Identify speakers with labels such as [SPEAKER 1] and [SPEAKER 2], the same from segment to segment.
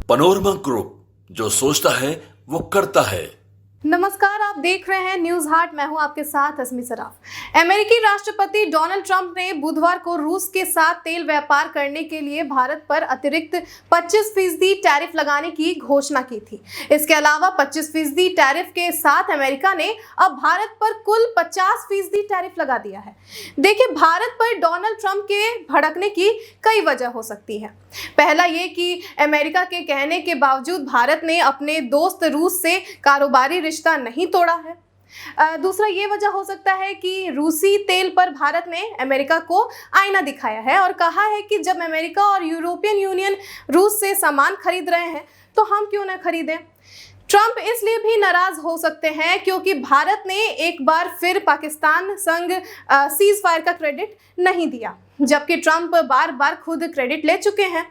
[SPEAKER 1] Panorama group, जो सोचता है वो करता है।
[SPEAKER 2] नमस्कार, आप देख रहे हैं न्यूज हार्ट। मैं हूं आपके साथ अस्मी सराफ। अमेरिकी राष्ट्रपति डोनाल्ड ट्रंप ने बुधवार को रूस के साथ तेल व्यापार करने के लिए भारत पर अतिरिक्त 25% टैरिफ लगाने की घोषणा की थी। इसके अलावा 25% टैरिफ के साथ अमेरिका ने अब भारत पर कुल 50% टैरिफ लगा दिया है। देखिए, भारत पर डोनाल्ड ट्रंप के भड़कने की कई वजह हो सकती है। पहला ये कि अमेरिका के कहने के बावजूद भारत ने अपने दोस्त रूस से कारोबारी रिश्ता नहीं तोड़ा है। दूसरा ये वजह हो सकता है कि रूसी तेल पर भारत ने अमेरिका को आईना दिखाया है और कहा है कि जब अमेरिका और यूरोपियन यूनियन रूस से सामान खरीद रहे हैं तो हम क्यों न खरीदें। ट्रंप इसलिए भी नाराज हो सकते हैं क्योंकि भारत ने एक बार फिर पाकिस्तान संग सीज फायर का क्रेडिट नहीं दिया, जबकि ट्रंप बार बार खुद क्रेडिट ले चुके हैं।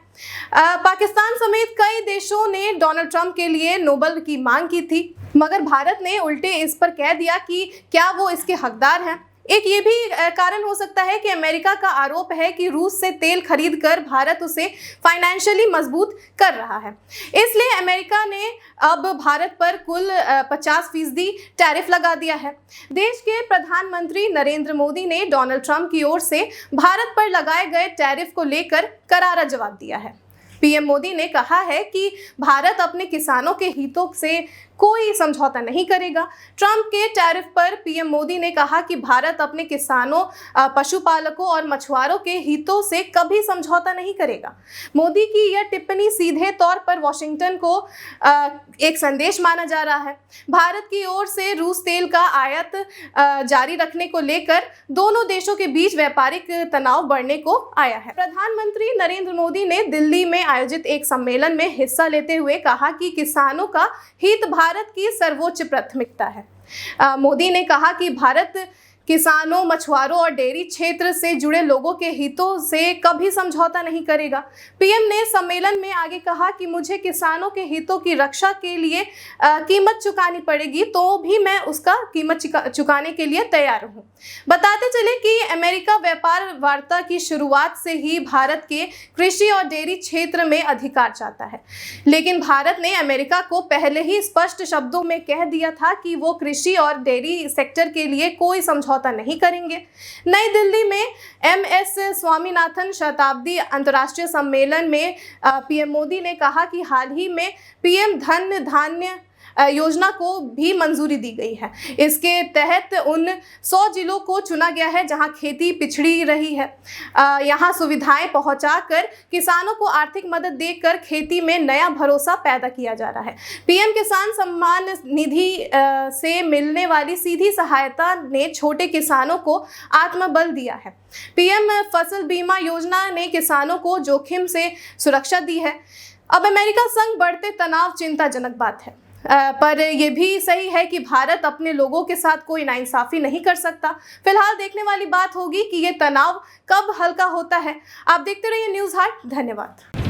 [SPEAKER 2] पाकिस्तान समेत कई देशों ने डोनाल्ड ट्रंप के लिए नोबेल की मांग की थी, मगर भारत ने उल्टे इस पर कह दिया कि क्या वो इसके हकदार हैं। एक ये भी कारण हो सकता है कि अमेरिका का आरोप है कि रूस से तेल खरीदकर भारत उसे फाइनेंशियली मजबूत कर रहा है। इसलिए अमेरिका ने अब भारत पर कुल 50% टैरिफ लगा दिया है। देश के प्रधानमंत्री नरेंद्र मोदी ने डोनाल्ड ट्रंप की ओर से भारत पर लगाए गए टैरिफ को लेकर करारा जवाब दिया है। पीएम मोदी ने कहा है कि भारत अपने किसानों के हितों से कोई समझौता नहीं करेगा। ट्रंप के टैरिफ पर पीएम मोदी ने कहा कि भारत अपने किसानों, पशुपालकों और मछुआरों के हितों से कभी समझौता नहीं करेगा। मोदी की यह टिप्पणी सीधे तौर पर वॉशिंगटन को एक संदेश माना जा रहा है। भारत की ओर से रूस तेल का आयात जारी रखने को लेकर दोनों देशों के बीच व्यापारिक तनाव बढ़ने को आया है। प्रधानमंत्री नरेंद्र मोदी ने दिल्ली में आयोजित एक सम्मेलन में हिस्सा लेते हुए कहा कि किसानों का हित भारत की सर्वोच्च प्राथमिकता है। मोदी ने कहा कि भारत किसानों, मछुआरों और डेयरी क्षेत्र से जुड़े लोगों के हितों से कभी समझौता नहीं करेगा। पीएम ने सम्मेलन में आगे कहा कि मुझे किसानों के हितों की रक्षा के लिए कीमत चुकानी पड़ेगी तो भी मैं उसका कीमत चुकाने के लिए तैयार हूं। बताते चले कि अमेरिका व्यापार वार्ता की शुरुआत से ही भारत के कृषि और डेयरी क्षेत्र में अधिकार चाहता है, लेकिन भारत ने अमेरिका को पहले ही स्पष्ट शब्दों में कह दिया था कि वो कृषि और डेयरी सेक्टर के लिए कोई समझौता नहीं करेंगे। नई दिल्ली में MS स्वामीनाथन शताब्दी अंतर्राष्ट्रीय सम्मेलन में पीएम मोदी ने कहा कि हाल ही में पीएम धन धान्य योजना को भी मंजूरी दी गई है। इसके तहत उन 100 जिलों को चुना गया है जहां खेती पिछड़ी रही है। यहां सुविधाएं पहुंचाकर किसानों को आर्थिक मदद देकर खेती में नया भरोसा पैदा किया जा रहा है। पीएम किसान सम्मान निधि से मिलने वाली सीधी सहायता ने छोटे किसानों को आत्मबल दिया है। पीएम फसल बीमा योजना ने किसानों को जोखिम से सुरक्षा दी है। अब अमेरिका संग बढ़ते तनाव चिंताजनक बात है, पर यह भी सही है कि भारत अपने लोगों के साथ कोई नाइंसाफी नहीं कर सकता। फिलहाल देखने वाली बात होगी कि यह तनाव कब हल्का होता है। आप देखते रहिए न्यूज हार्ट। धन्यवाद।